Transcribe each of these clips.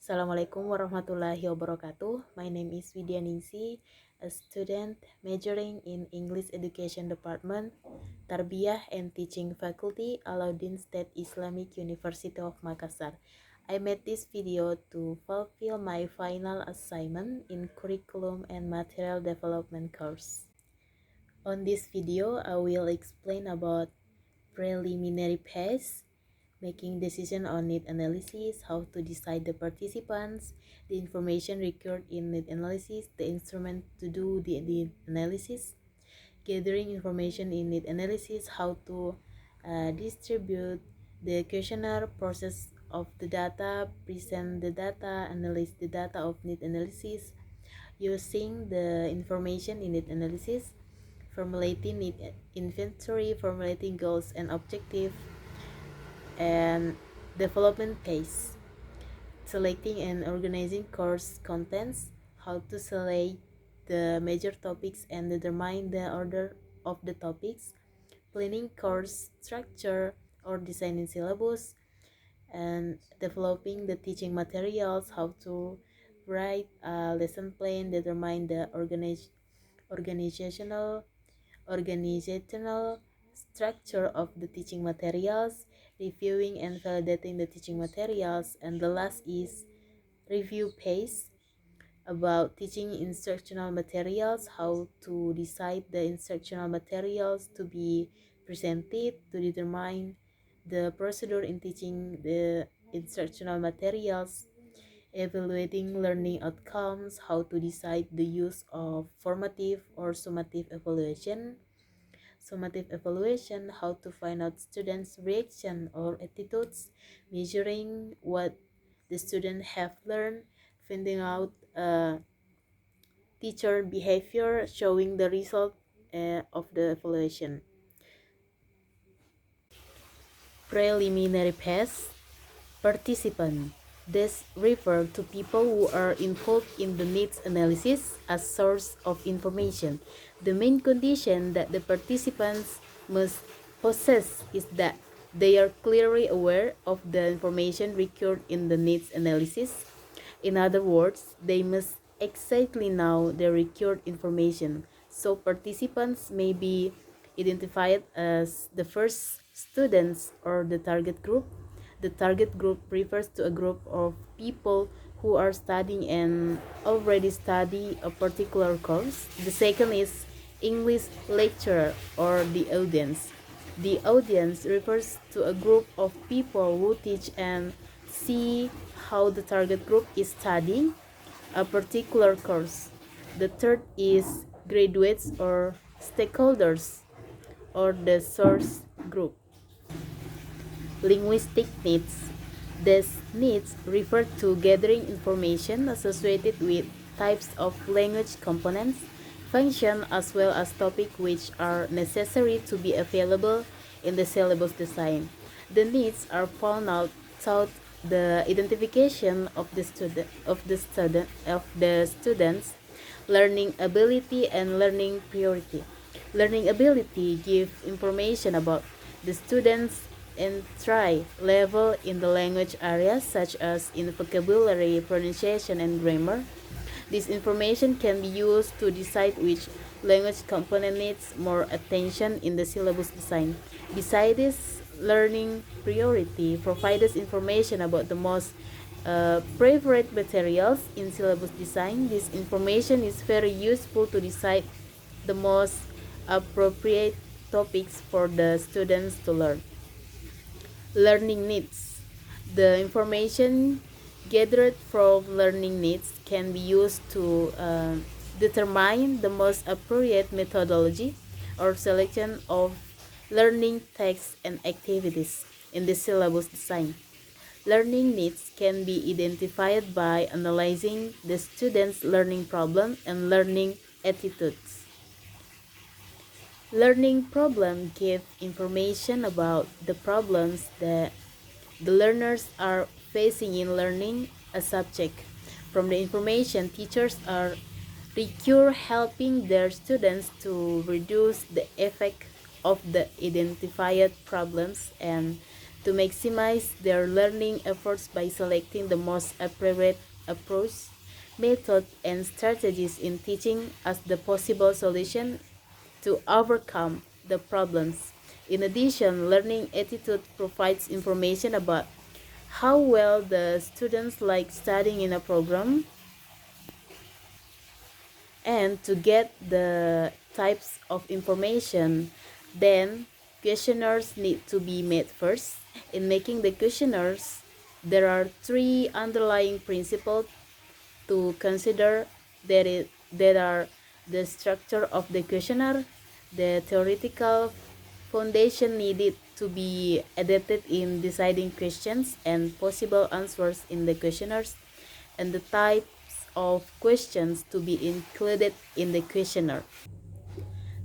Assalamualaikum warahmatullahi wabarakatuh. My name is Widya Ningsih, a student majoring in English Education Department, Tarbiyah and Teaching Faculty, Alauddin State Islamic University of Makassar. I made this video to fulfill my final assignment in Curriculum and Material Development course. On this video, I will explain about preliminary phase, making decision on need analysis, how to decide the participants, the information required in need analysis, the instrument to do the need analysis, gathering information in need analysis, how to distribute the questionnaire, process of the data, present the data, analyze the data of need analysis, using the information in need analysis, formulating need inventory, formulating goals and objectives, and development phase, selecting and organizing course contents, how to select the major topics and determine the order of the topics, planning course structure or designing syllabus, and developing the teaching materials, how to write a lesson plan, determine the organizational structure of the teaching materials, reviewing and validating the teaching materials, and the last is review phase about teaching instructional materials, how to decide the instructional materials to be presented, to determine the procedure in teaching the instructional materials, evaluating learning outcomes, how to decide the use of formative or summative evaluation, how to find out students' reaction or attitudes, measuring what the students have learned, finding out teacher behavior, showing the result of the evaluation. Preliminary phase. Participant. This refers to people who are involved in the needs analysis as source of information. The main condition that the participants must possess is that they are clearly aware of the information required in the needs analysis. In other words, they must exactly know the required information. So participants may be identified as the first students or the target group. The target group refers to a group of people who are studying and already study a particular course. The second is English lecturer or the audience. The audience refers to a group of people who teach and see how the target group is studying a particular course. The third is graduates or stakeholders or the source group. Linguistic needs. These needs refer to gathering information associated with types of language components, function, as well as topics which are necessary to be available in the syllabus design. The needs are found out through the identification of the students, learning ability and learning priority. Learning ability gives information about the students' entry level in the language areas such as in vocabulary, pronunciation, and grammar. This information can be used to decide which language component needs more attention in the syllabus design. Besides this, learning priority provides information about the most preferred materials in syllabus design. This information is very useful to decide the most appropriate topics for the students to learn. Learning needs. The information gathered from learning needs can be used to determine the most appropriate methodology or selection of learning texts and activities in the syllabus design. Learning needs can be identified by analyzing the students' learning problem and learning attitudes. Learning problem give information about the problems that the learners are facing in learning a subject. From the information, teachers are required helping their students to reduce the effect of the identified problems and to maximize their learning efforts by selecting the most appropriate approach, method, and strategies in teaching as the possible solution to overcome the problems. In addition, learning attitude provides information about how well the students like studying in a program, and to get the types of information, then questionnaires need to be made first. In making the questionnaires, there are three underlying principles to consider, that are the structure of the questionnaire, the theoretical foundation needed to be adapted in deciding questions and possible answers in the questionnaires, and the types of questions to be included in the questionnaire.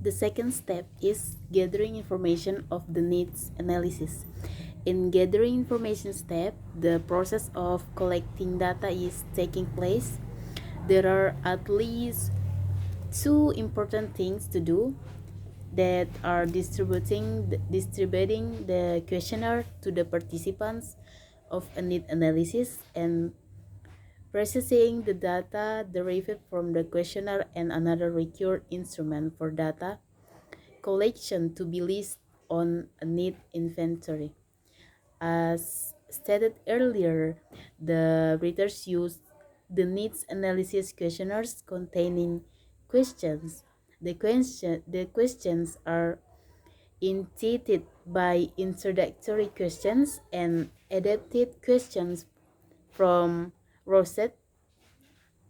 The second step is gathering information of the needs analysis. In gathering information step, the process of collecting data is taking place. There are at least two important things to do, that are distributing the questionnaire to the participants of a need analysis, and processing the data derived from the questionnaire, and another required instrument for data collection to be listed on a need inventory. As stated earlier, the readers used the needs analysis questionnaires containing questions. The questions are intended by introductory questions and adapted questions from Rosette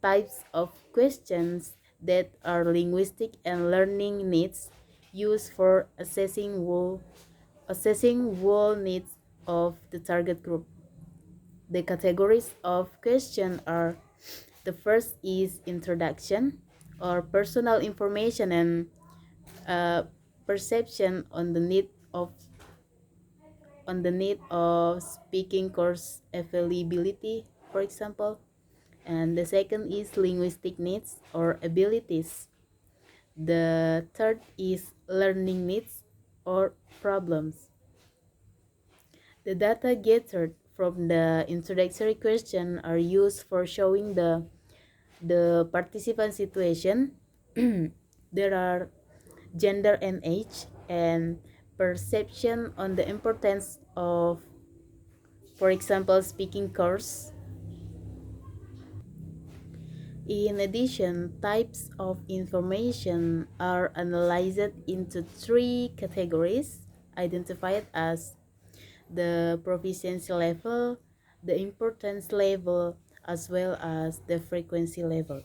types of questions that are linguistic and learning needs used for assessing whole needs of the target group. The categories of question are: the first is introduction, or personal information and uh, perception on the need of speaking course availability, for example. And the second is linguistic needs or abilities. The third is learning needs or problems. The data gathered from the introductory question are used for showing the participant situation. There are gender and age, and perception on the importance of, for example, speaking course. In addition, types of information are analyzed into three categories, identified as the proficiency level, the importance level, as well as the frequency level.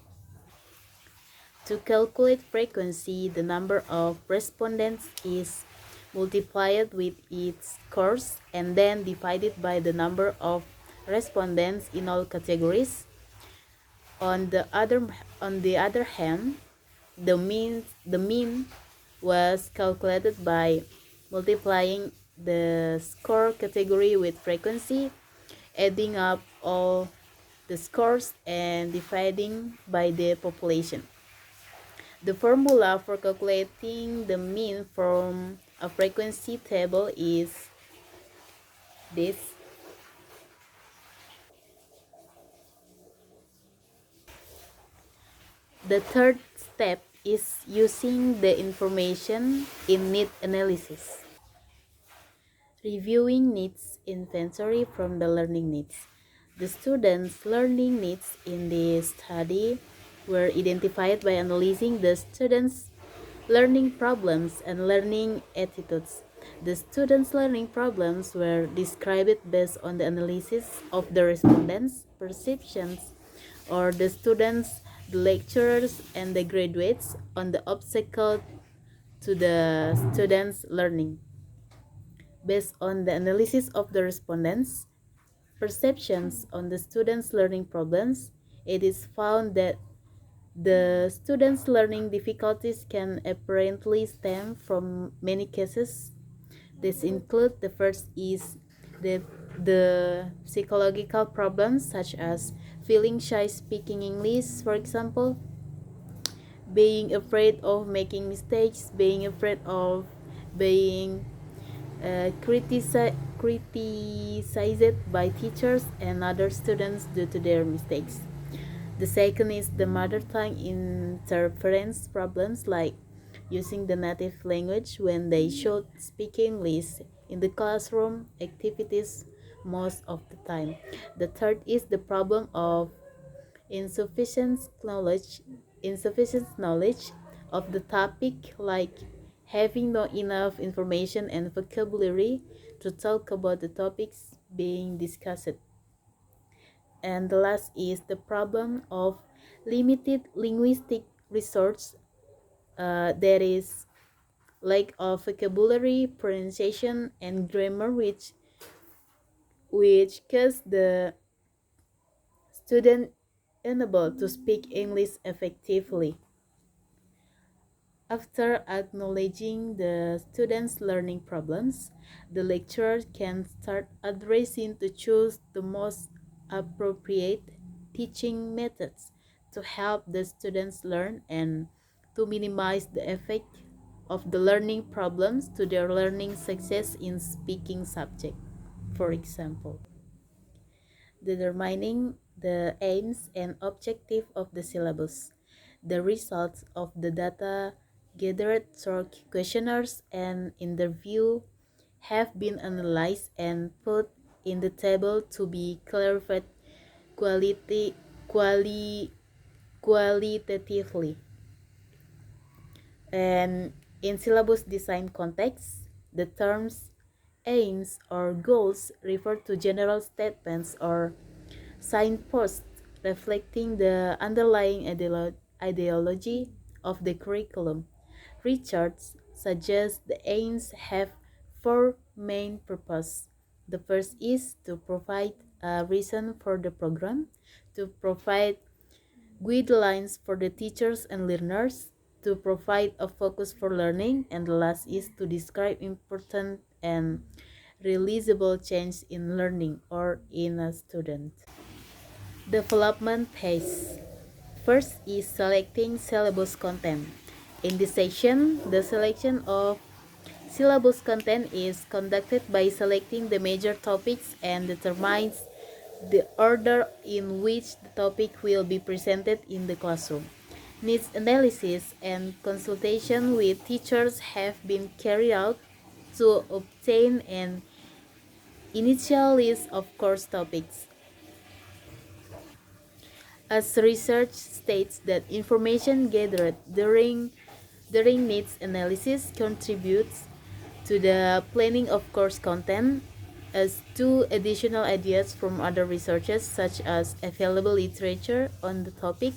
To calculate frequency, the number of respondents is multiplied with its course and then divided by the number of respondents in all categories. On the other hand, the mean was calculated by multiplying the score category with frequency, adding up all the scores, and dividing by the population. The formula for calculating the mean from a frequency table is this. The third step is using the information in need analysis. Reviewing needs inventory from the learning needs. The students' learning needs in this study were identified by analyzing the students' learning problems and learning attitudes. The students' learning problems were described based on the analysis of the respondents' perceptions, or the students, the lecturers, and the graduates on the obstacle to the students' learning. Based on the analysis of the respondents' perceptions on the students' learning problems, it is found that the students' learning difficulties can apparently stem from many cases. This include: the first is the psychological problems, such as feeling shy speaking English, for example, being afraid of making mistakes, being afraid of being criticized by teachers and other students due to their mistakes. The second is the mother tongue interference problems, like using the native language when they should speak English in the classroom activities most of the time. The third is the problem of insufficient knowledge insufficient knowledge of the topic, like having not enough information and vocabulary to talk about the topics being discussed. And the last is the problem of limited linguistic resource, that is lack of vocabulary, pronunciation, and grammar, which cause the student unable to speak English effectively. After acknowledging the students' learning problems, the lecturer can start addressing to choose the most appropriate teaching methods to help the students learn and to minimize the effect of the learning problems to their learning success in speaking subject. For example, determining the aims and objective of the syllabus. The results of the data gathered through questionnaires and interview have been analyzed and put in the table to be clarified quality, quali, qualitatively. And in syllabus design context, the terms aims or goals refer to general statements or signposts reflecting the underlying ideology of the curriculum. Richards suggests the aims have four main purposes. The first is to provide a reason for the program, to provide guidelines for the teachers and learners, to provide a focus for learning, and the last is to describe important and realizable change in learning or in a student. Development phase. First is selecting syllabus content. In this section, the selection of syllabus content is conducted by selecting the major topics and determines the order in which the topic will be presented in the classroom. Needs analysis and consultation with teachers have been carried out to obtain an initial list of course topics. As research states that information gathered during needs analysis contributes to the planning of course content, as do additional ideas from other researchers such as available literature on the topic,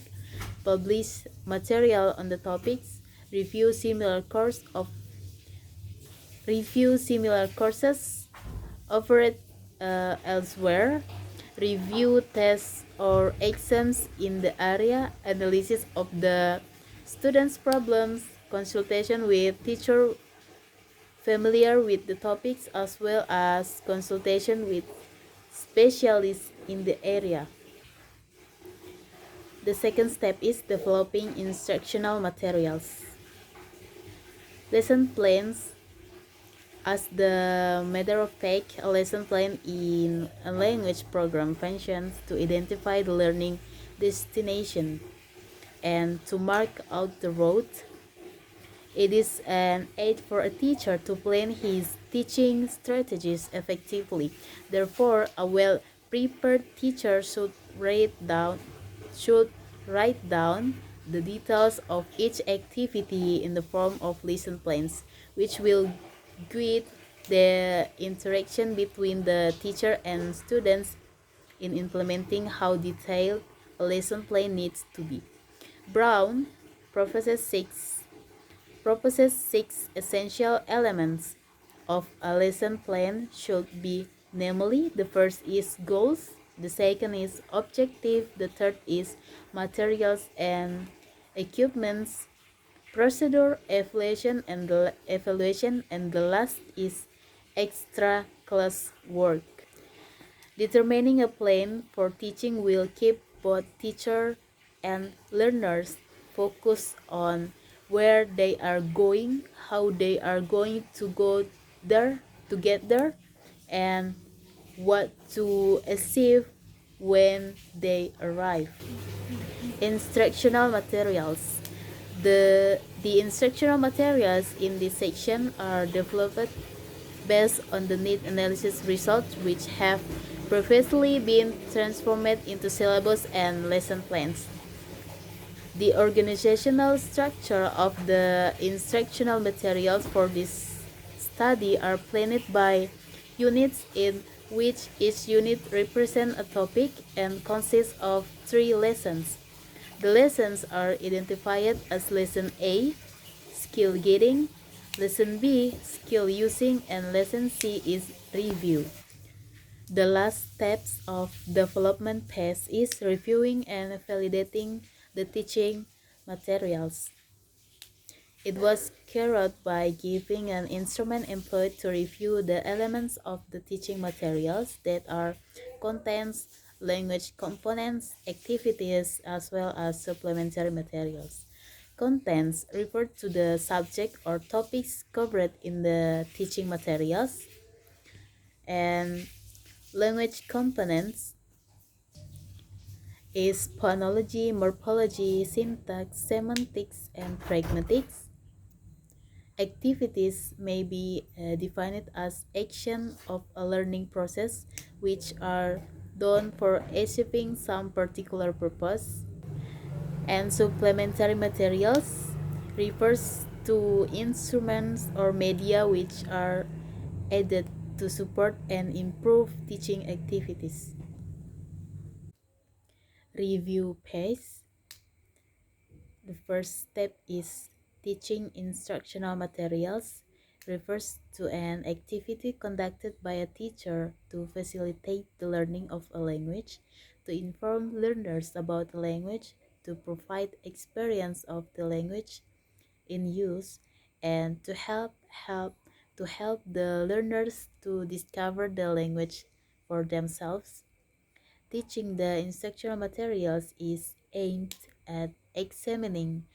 published material on the topics, review similar courses offered elsewhere, review tests or exams in the area, analysis of the students' problems, consultation with teachers familiar with the topics, as well as consultation with specialists in the area. The second step is developing instructional materials. Lesson plans. As the matter of fact, a lesson plan in a language program functions to identify the learning destination and to mark out the route. It is an aid for a teacher to plan his teaching strategies effectively. Therefore, a well-prepared teacher should write down the details of each activity in the form of lesson plans, which will guide the interaction between the teacher and students in implementing how detailed a lesson plan needs to be. Brown proposes six essential elements of a lesson plan should be, namely, the first is goals, the second is objective, the third is materials and equipments, procedure, evaluation, and the last is extra class work. Determining a plan for teaching will keep both teacher and learners focused on where they are going, how they are going to go there, to get there and what to achieve when they arrive. Instructional materials. The instructional materials in this section are developed based on the need analysis results which have previously been transformed into syllabus and lesson plans. The organizational structure of the instructional materials for this study are planned by units in which each unit represents a topic and consists of 3 lessons. The lessons are identified as Lesson A, Skill Getting, Lesson B, Skill Using, and Lesson C is Review. The last steps of development phase is reviewing and validating the teaching materials. It was carried by giving an instrument employed to review the elements of the teaching materials that are contents, language components, activities, as well as supplementary materials. Contents refer to the subject or topics covered in the teaching materials, and language components is phonology, morphology, syntax, semantics, and pragmatics. Activities may be defined as action of a learning process which are done for achieving some particular purpose. And supplementary materials refers to instruments or media which are added to support and improve teaching activities. Review phase. The first step is teaching instructional materials refers to an activity conducted by a teacher to facilitate the learning of a language, to inform learners about the language, to provide experience of the language in use, and to help the learners to discover the language for themselves. Teaching the instructional materials is aimed at examining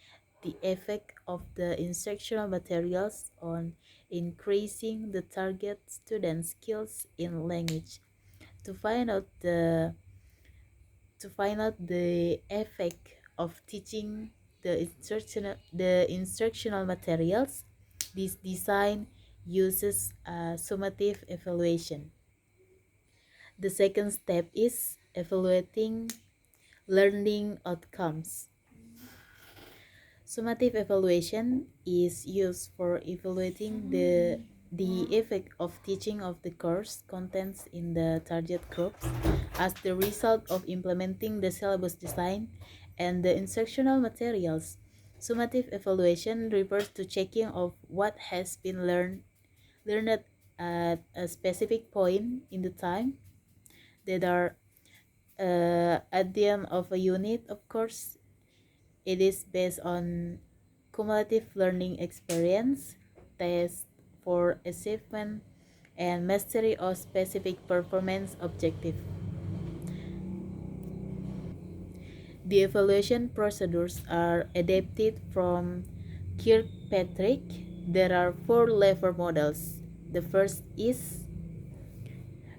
the effect of the instructional materials on increasing the target student skills in language. To find out the effect of teaching the instructional materials, this design uses a summative evaluation. The second step is evaluating learning outcomes. Summative evaluation is used for evaluating the effect of teaching of the course contents in the target groups as the result of implementing the syllabus design and the instructional materials. Summative evaluation refers to checking of what has been learned at a specific point in the time that are at the end of a unit. Of course, it is based on cumulative learning experience, tests for achievement, and mastery of specific performance objective. The evaluation procedures are adapted from Kirkpatrick. There are 4 level models. The first is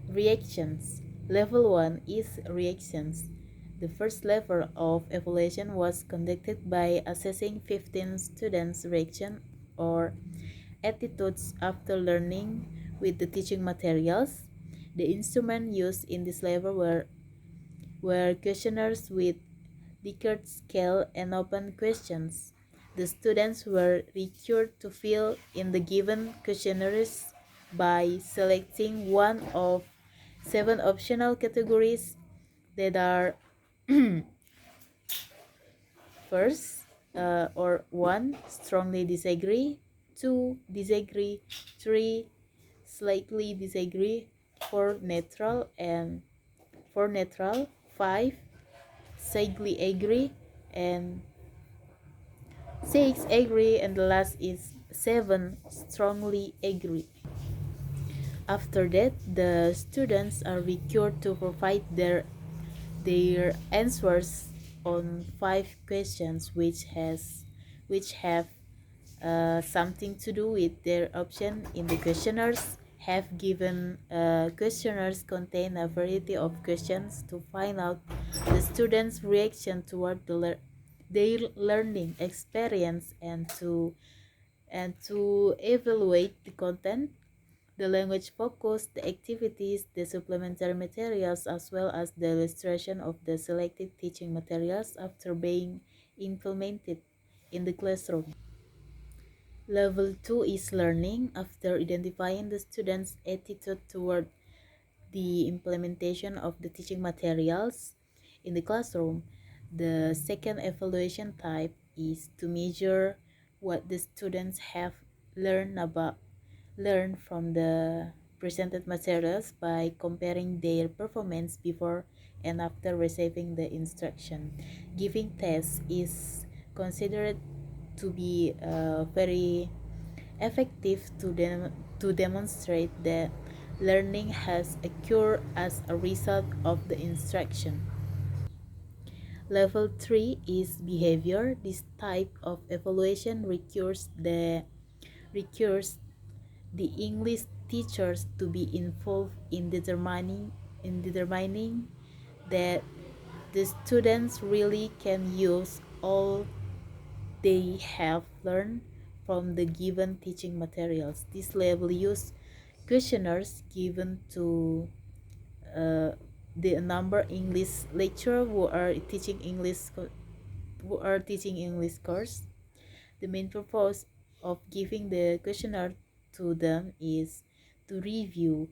reactions. Level 1 is reactions. The first level of evaluation was conducted by assessing 15 students' reaction or attitudes after learning with the teaching materials. The instruments used in this level were questionnaires with Likert scale and open questions. The students were required to fill in the given questionnaires by selecting one of 7 optional categories that are first, or 1, strongly disagree, 2, disagree, 3, slightly disagree, 4, neutral, 5, slightly agree, and 6, agree, and the last is 7, strongly agree. After that, the students are required to provide their answers on 5 questions which have something to do with their option in the questionnaires have given questionnaires contain a variety of questions to find out the students' reaction toward their learning experience and to evaluate the content, the language focus, the activities, the supplementary materials, as well as the illustration of the selected teaching materials after being implemented in the classroom. Level 2 is learning. After identifying the student's attitude toward the implementation of the teaching materials in the classroom, the second evaluation type is to measure what the students have learned from the presented materials by comparing their performance before and after receiving the instruction. Giving tests is considered to be very effective to demonstrate that learning has occurred as a result of the instruction. Level 3 is behavior. This type of evaluation requires the English teachers to be involved in determining that the students really can use all they have learned from the given teaching materials. This level use questionnaires given to uh, the number English lecturer who are teaching English course. The main purpose of giving the questionnaire to them is to review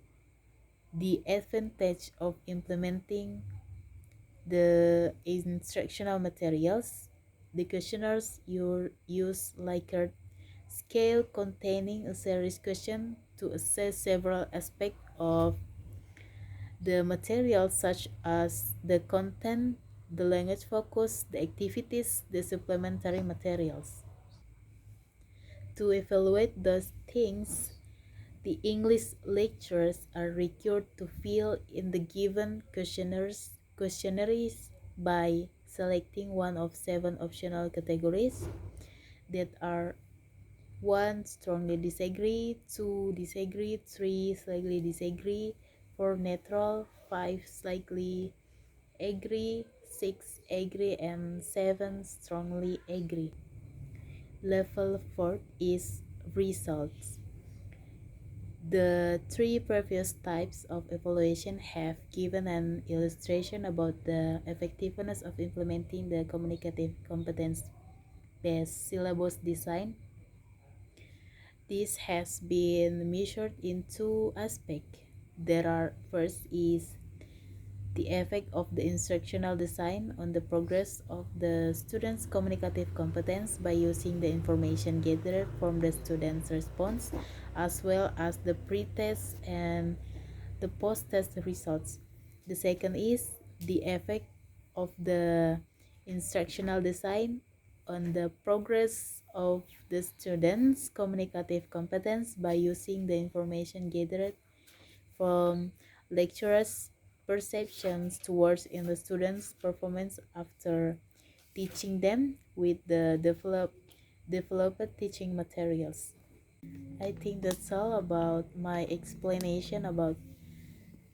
the advantage of implementing the instructional materials. The questionnaires use Likert scale containing a series question to assess several aspects of the materials such as the content, the language focus, the activities, the supplementary materials. To evaluate those things, the English lecturers are required to fill in the given questionnaires by selecting one of 7 optional categories that are 1. Strongly disagree, 2. Disagree, 3. Slightly disagree, 4. Neutral, 5. Slightly agree, 6. Agree, and 7. Strongly agree. Level 4 is results. The 3 previous types of evaluation have given an illustration about the effectiveness of implementing the communicative competence-based syllabus design. This has been measured in 2 aspects. First is the effect of the instructional design on the progress of the student's communicative competence by using the information gathered from the student's response, as well as the pre-test and the post-test results. The second is the effect of the instructional design on the progress of the student's communicative competence by using the information gathered from lecturers' perceptions towards in the students' performance after teaching them with the developed teaching materials. I think that's all about my explanation about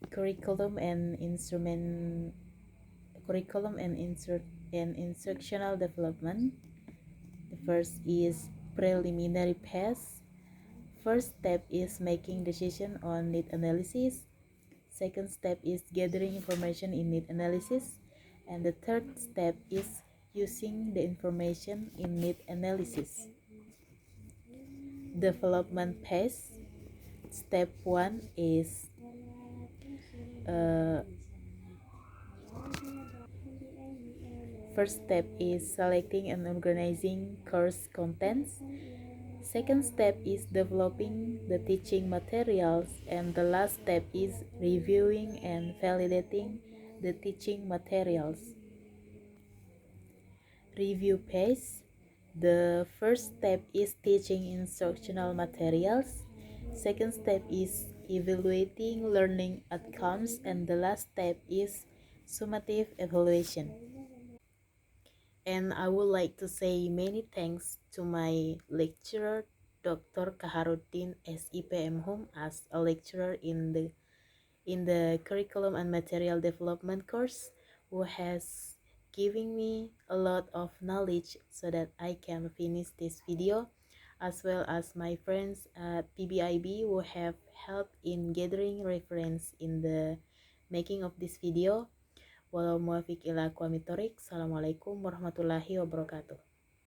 curriculum and instrument curriculum and instructional development. The first is preliminary pass. First step is making decision on need analysis. Second step is gathering information in need analysis. And the third step is using the information in need analysis. Development phase. Step 1 is uh, first step is selecting and organizing course contents. Second step is developing the teaching materials, and the last step is reviewing and validating the teaching materials. Review phase. The first step is teaching instructional materials. Second step is evaluating learning outcomes, and the last step is summative evaluation. And I would like to say many thanks to my lecturer Dr. Kaharuddin SIPM Home as a lecturer in the Curriculum and Material Development course, who has given me a lot of knowledge so that I can finish this video, as well as my friends at PBIB who have helped in gathering reference in the making of this video. Walau muafiq ila aqwamit thoriq. Assalamualaikum warahmatullahi wabarakatuh.